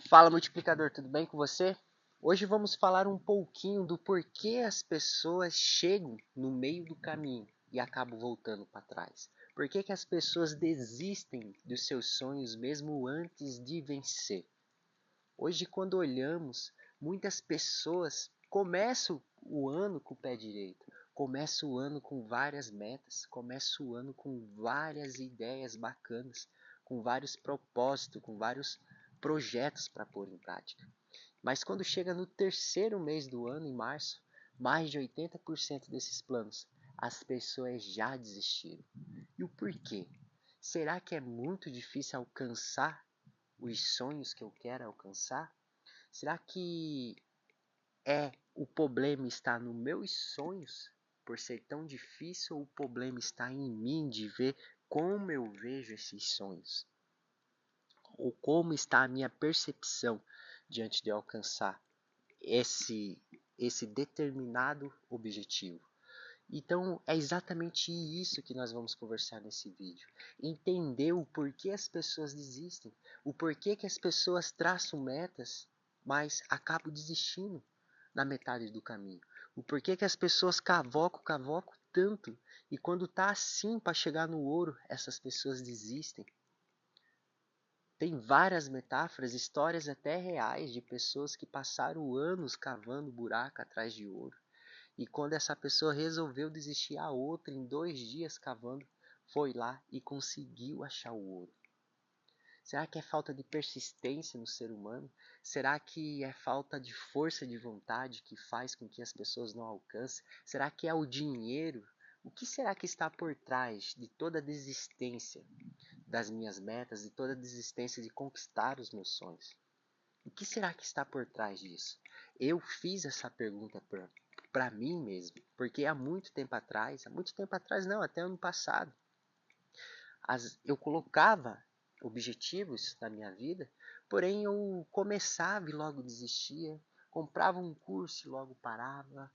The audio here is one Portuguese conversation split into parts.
Fala, multiplicador, tudo bem com você? Hoje vamos falar um pouquinho do porquê as pessoas chegam no meio do caminho e acabam voltando para trás. Por que as pessoas desistem dos seus sonhos mesmo antes de vencer? Hoje, quando olhamos, muitas pessoas começam o ano com o pé direito, começam o ano com várias metas, começam o ano com várias ideias bacanas, com vários propósitos, com vários projetos para pôr em prática. Mas quando chega no terceiro mês do ano, em março, mais de 80% desses planos as pessoas já desistiram. E o porquê? Será que é muito difícil alcançar os sonhos que eu quero alcançar? Será que o problema está nos meus sonhos por ser tão difícil ou o problema está em mim de ver como eu vejo esses sonhos? Ou como está a minha percepção diante de alcançar esse, esse determinado objetivo? Então é exatamente isso que nós vamos conversar nesse vídeo. Entender o porquê as pessoas desistem, o porquê que as pessoas traçam metas, mas acabam desistindo na metade do caminho. O porquê que as pessoas cavocam tanto e quando tá assim para chegar no ouro, essas pessoas desistem. Tem várias metáforas, histórias até reais de pessoas que passaram anos cavando buraco atrás de ouro. E quando essa pessoa resolveu desistir, a outra, em 2 dias cavando, foi lá e conseguiu achar o ouro. Será que é falta de persistência no ser humano? Será que é falta de força de vontade que faz com que as pessoas não alcancem? Será que é o dinheiro? O que será que está por trás de toda a desistência das minhas metas, de toda a desistência de conquistar os meus sonhos? O que será que está por trás disso? Eu fiz essa pergunta para mim mesmo, porque há muito tempo atrás não, até ano passado, eu colocava objetivos na minha vida, porém eu começava e logo desistia, comprava um curso e logo parava,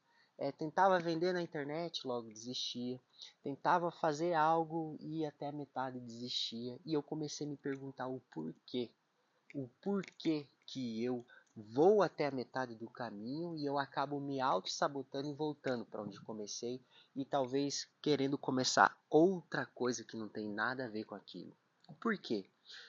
tentava vender na internet, logo desistia, tentava fazer algo e até a metade desistia, e eu comecei a me perguntar o porquê que eu vou até a metade do caminho e eu acabo me auto-sabotando e voltando para onde comecei e talvez querendo começar outra coisa que não tem nada a ver com aquilo. O porquê?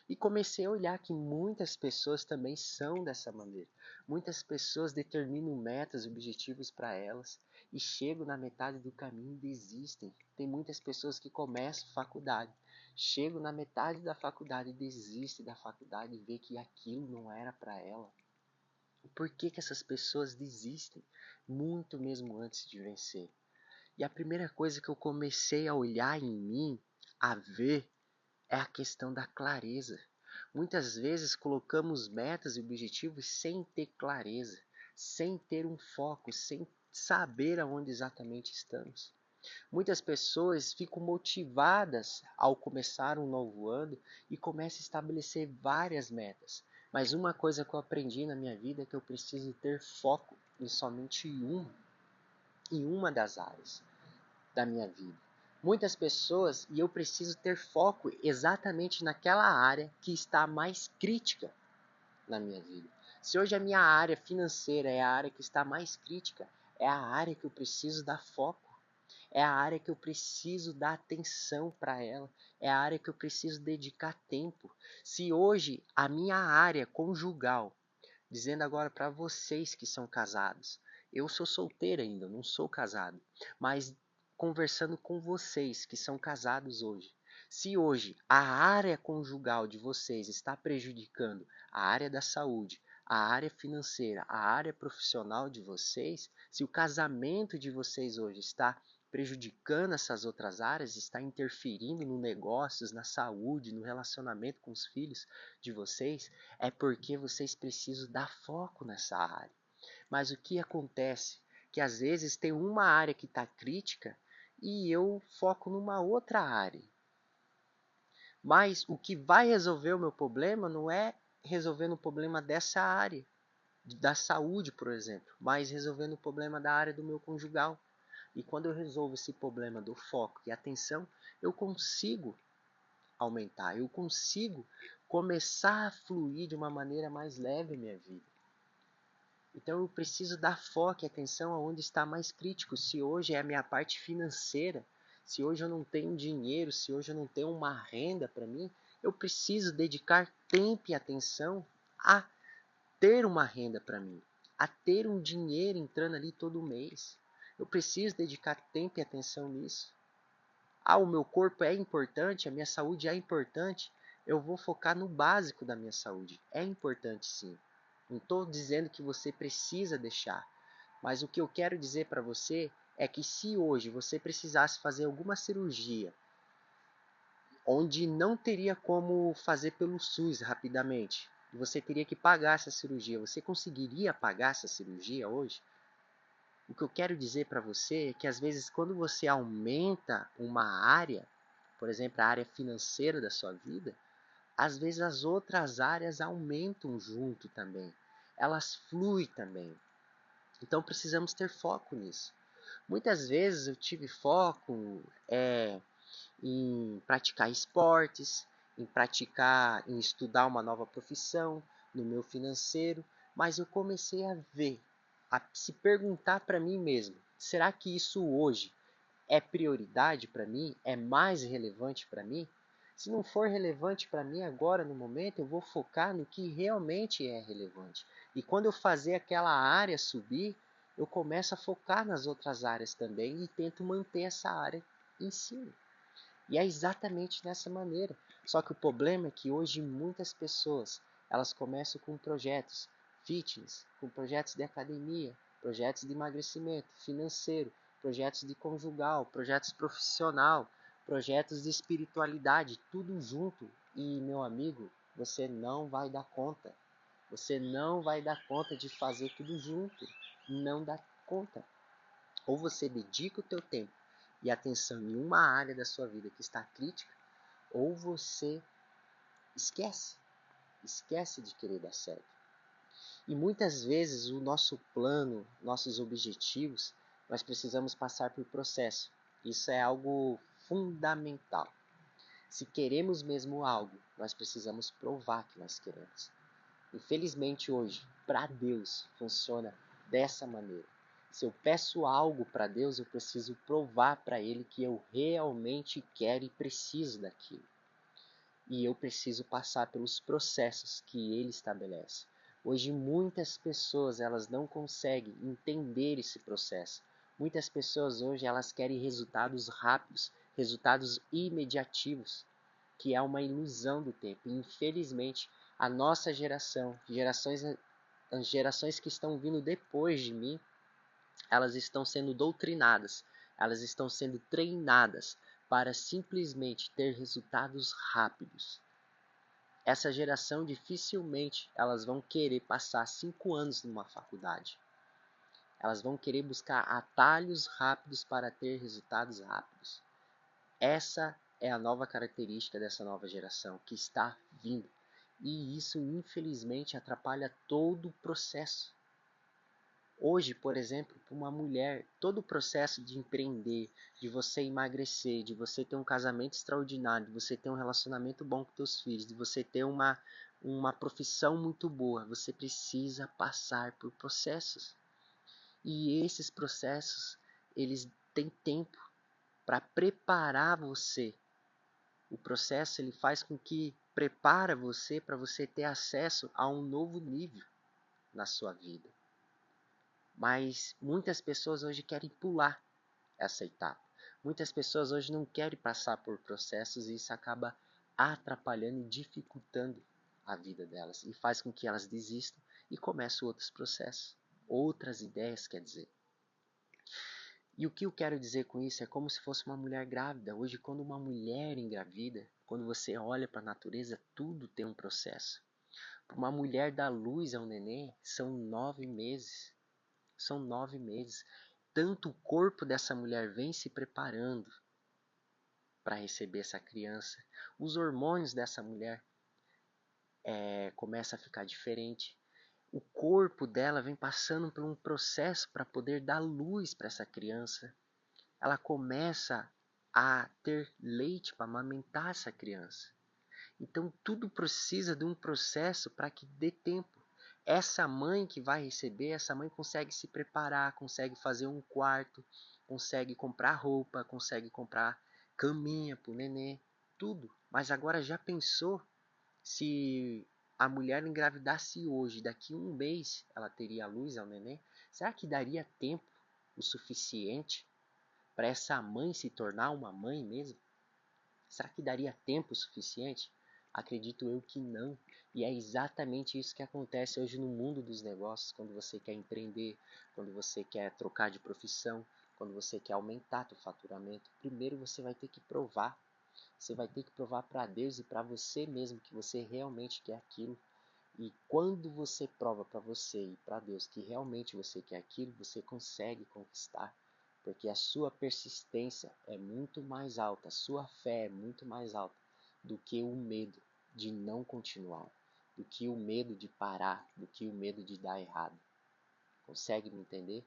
E comecei a olhar que muitas pessoas também são dessa maneira. Muitas pessoas determinam metas, objetivos para elas e chegam na metade do caminho e desistem. Tem muitas pessoas que começam faculdade, chegam na metade da faculdade e desistem da faculdade e vê que aquilo não era para ela. Por que essas pessoas desistem muito mesmo antes de vencer? E a primeira coisa que eu comecei a olhar em mim, a ver, é a questão da clareza. Muitas vezes colocamos metas e objetivos sem ter clareza, sem ter um foco, sem saber aonde exatamente estamos. Muitas pessoas ficam motivadas ao começar um novo ano e começam a estabelecer várias metas. Mas uma coisa que eu aprendi na minha vida é que eu preciso ter foco em somente em uma das áreas da minha vida. Muitas pessoas, e eu preciso ter foco exatamente naquela área que está mais crítica na minha vida. Se hoje a minha área financeira é a área que está mais crítica, é a área que eu preciso dar foco. É a área que eu preciso dar atenção para ela. É a área que eu preciso dedicar tempo. Se hoje a minha área conjugal, dizendo agora para vocês que são casados, eu sou solteiro ainda, não sou casado, mas conversando com vocês que são casados hoje. Se hoje a área conjugal de vocês está prejudicando a área da saúde, a área financeira, a área profissional de vocês, se o casamento de vocês hoje está prejudicando essas outras áreas, está interferindo no negócios, na saúde, no relacionamento com os filhos de vocês, é porque vocês precisam dar foco nessa área. Mas o que acontece? Que às vezes tem uma área que está crítica e eu foco numa outra área. Mas o que vai resolver o meu problema não é resolvendo o problema dessa área, da saúde, por exemplo, mas resolvendo o problema da área do meu conjugal. E quando eu resolvo esse problema do foco e atenção, eu consigo aumentar, eu consigo começar a fluir de uma maneira mais leve a minha vida. Então eu preciso dar foco e atenção aonde está mais crítico. Se hoje é a minha parte financeira, se hoje eu não tenho dinheiro, se hoje eu não tenho uma renda para mim, eu preciso dedicar tempo e atenção a ter uma renda para mim, a ter um dinheiro entrando ali todo mês. Eu preciso dedicar tempo e atenção nisso. O meu corpo é importante, a minha saúde é importante. Eu vou focar no básico da minha saúde. É importante sim. Não estou dizendo que você precisa deixar. Mas o que eu quero dizer para você é que se hoje você precisasse fazer alguma cirurgia onde não teria como fazer pelo SUS rapidamente, e você teria que pagar essa cirurgia, você conseguiria pagar essa cirurgia hoje? O que eu quero dizer para você é que às vezes quando você aumenta uma área, por exemplo, a área financeira da sua vida, às vezes as outras áreas aumentam junto também. Elas fluem também. Então precisamos ter foco nisso. Muitas vezes eu tive foco em praticar esportes, em estudar uma nova profissão, no meu financeiro, mas eu comecei a ver, a se perguntar para mim mesmo, será que isso hoje é prioridade para mim? É mais relevante para mim? Se não for relevante para mim agora no momento, eu vou focar no que realmente é relevante. E quando eu fazer aquela área subir, eu começo a focar nas outras áreas também e tento manter essa área em cima. E é exatamente dessa maneira. Só que o problema é que hoje muitas pessoas, elas começam com projetos fitness, com projetos de academia, projetos de emagrecimento financeiro, projetos de conjugal, projetos profissional, projetos de espiritualidade, tudo junto. E, meu amigo, você não vai dar conta. Você não vai dar conta de fazer tudo junto. Não dá conta. Ou você dedica o teu tempo e atenção em uma área da sua vida que está crítica, ou você esquece, esquece de querer dar certo. E muitas vezes o nosso plano, nossos objetivos, nós precisamos passar por processo. Isso é algo fundamental. Se queremos mesmo algo, nós precisamos provar que nós queremos. Infelizmente hoje, para Deus, funciona dessa maneira. Se eu peço algo para Deus, eu preciso provar para Ele que eu realmente quero e preciso daquilo. E eu preciso passar pelos processos que Ele estabelece. Hoje muitas pessoas elas não conseguem entender esse processo. Muitas pessoas hoje elas querem resultados rápidos, resultados imediativos, que é uma ilusão do tempo. E, infelizmente, a nossa geração, as gerações que estão vindo depois de mim, elas estão sendo doutrinadas, elas estão sendo treinadas para simplesmente ter resultados rápidos. Essa geração dificilmente elas vão querer passar 5 anos numa faculdade. Elas vão querer buscar atalhos rápidos para ter resultados rápidos. Essa é a nova característica dessa nova geração que está vindo. E isso, infelizmente, atrapalha todo o processo. Hoje, por exemplo, para uma mulher, todo o processo de empreender, de você emagrecer, de você ter um casamento extraordinário, de você ter um relacionamento bom com seus filhos, de você ter uma profissão muito boa, você precisa passar por processos. E esses processos, eles têm tempo para preparar você. O processo ele faz com que prepara você para você ter acesso a um novo nível na sua vida. Mas muitas pessoas hoje querem pular essa etapa. Muitas pessoas hoje não querem passar por processos e isso acaba atrapalhando e dificultando a vida delas e faz com que elas desistam e começam outros processos, outras ideias, quer dizer. E o que eu quero dizer com isso é como se fosse uma mulher grávida. Hoje, quando uma mulher engravida, quando você olha para a natureza, tudo tem um processo. Para uma mulher dar luz a um neném, são 9 meses. São 9 meses. Tanto o corpo dessa mulher vem se preparando para receber essa criança. Os hormônios dessa mulher começam a ficar diferente. O corpo dela vem passando por um processo para poder dar luz para essa criança. Ela começa a ter leite para amamentar essa criança. Então tudo precisa de um processo para que dê tempo. Essa mãe que vai receber, essa mãe consegue se preparar, consegue fazer um quarto, consegue comprar roupa, consegue comprar caminha para o nenê, tudo. Mas agora já pensou se a mulher engravidasse hoje, daqui a um mês ela teria a luz ao nenê? Será que daria tempo o suficiente para essa mãe se tornar uma mãe mesmo? Será que daria tempo suficiente? Acredito eu que não. E é exatamente isso que acontece hoje no mundo dos negócios, quando você quer empreender, quando você quer trocar de profissão, quando você quer aumentar seu faturamento. Primeiro você vai ter que provar. Você vai ter que provar para Deus e para você mesmo que você realmente quer aquilo. E quando você prova para você e para Deus que realmente você quer aquilo, você consegue conquistar. Porque a sua persistência é muito mais alta, a sua fé é muito mais alta do que o medo de não continuar, do que o medo de parar, do que o medo de dar errado. Consegue me entender?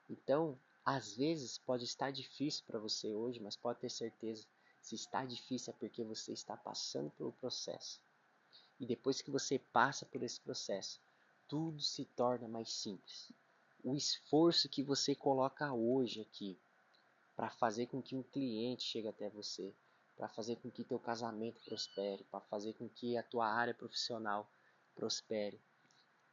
Então, às vezes pode estar difícil para você hoje, mas pode ter certeza, se está difícil é porque você está passando pelo processo. E depois que você passa por esse processo, tudo se torna mais simples. O esforço que você coloca hoje aqui para fazer com que um cliente chegue até você, para fazer com que teu casamento prospere, para fazer com que a tua área profissional prospere.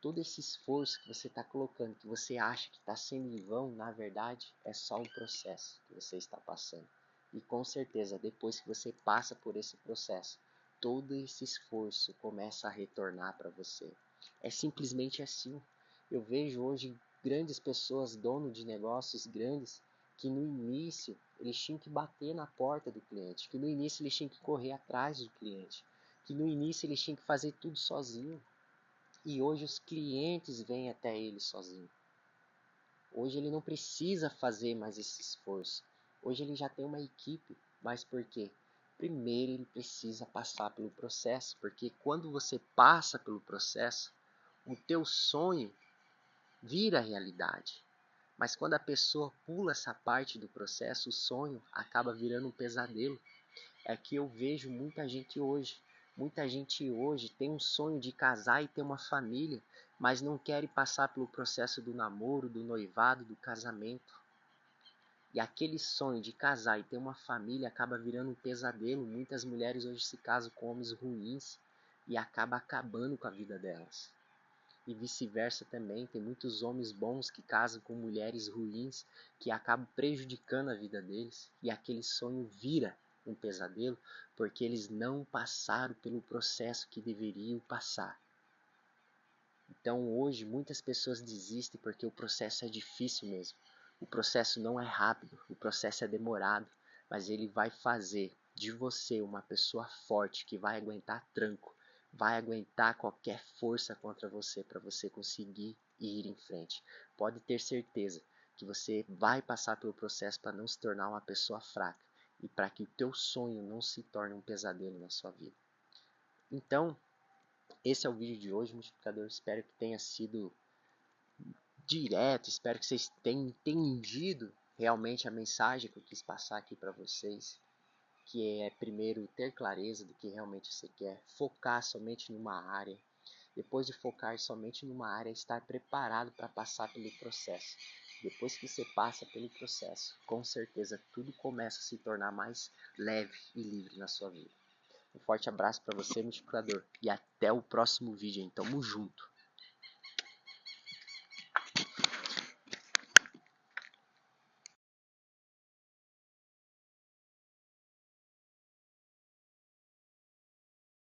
Todo esse esforço que você está colocando, que você acha que está sendo em vão, na verdade, é só um processo que você está passando. E com certeza, depois que você passa por esse processo, todo esse esforço começa a retornar para você. É simplesmente assim. Eu vejo hoje grandes pessoas, donos de negócios grandes, que no início eles tinham que bater na porta do cliente, que no início eles tinham que correr atrás do cliente, que no início eles tinham que fazer tudo sozinho. E hoje os clientes vêm até ele sozinho. Hoje ele não precisa fazer mais esse esforço. Hoje ele já tem uma equipe, mas por quê? Primeiro ele precisa passar pelo processo, porque quando você passa pelo processo, o teu sonho vira realidade. Mas quando a pessoa pula essa parte do processo, o sonho acaba virando um pesadelo. É que eu vejo muita gente hoje. Muita gente hoje tem um sonho de casar e ter uma família, mas não quer passar pelo processo do namoro, do noivado, do casamento. E aquele sonho de casar e ter uma família acaba virando um pesadelo. Muitas mulheres hoje se casam com homens ruins e acaba acabando com a vida delas. E vice-versa também, tem muitos homens bons que casam com mulheres ruins que acabam prejudicando a vida deles e aquele sonho vira um pesadelo porque eles não passaram pelo processo que deveriam passar. Então hoje muitas pessoas desistem porque o processo é difícil mesmo. O processo não é rápido, o processo é demorado, mas ele vai fazer de você uma pessoa forte que vai aguentar tranco, vai aguentar qualquer força contra você para você conseguir ir em frente. Pode ter certeza que você vai passar pelo processo para não se tornar uma pessoa fraca e para que o teu sonho não se torne um pesadelo na sua vida. Então, esse é o vídeo de hoje, multiplicador. Espero que tenha sido direto, espero que vocês tenham entendido realmente a mensagem que eu quis passar aqui para vocês, que é primeiro ter clareza do que realmente você quer, focar somente numa área, depois de focar somente numa área, estar preparado para passar pelo processo. Depois que você passa pelo processo, com certeza tudo começa a se tornar mais leve e livre na sua vida. Um forte abraço para você, multiplicador, e até o próximo vídeo, hein? Tamo junto!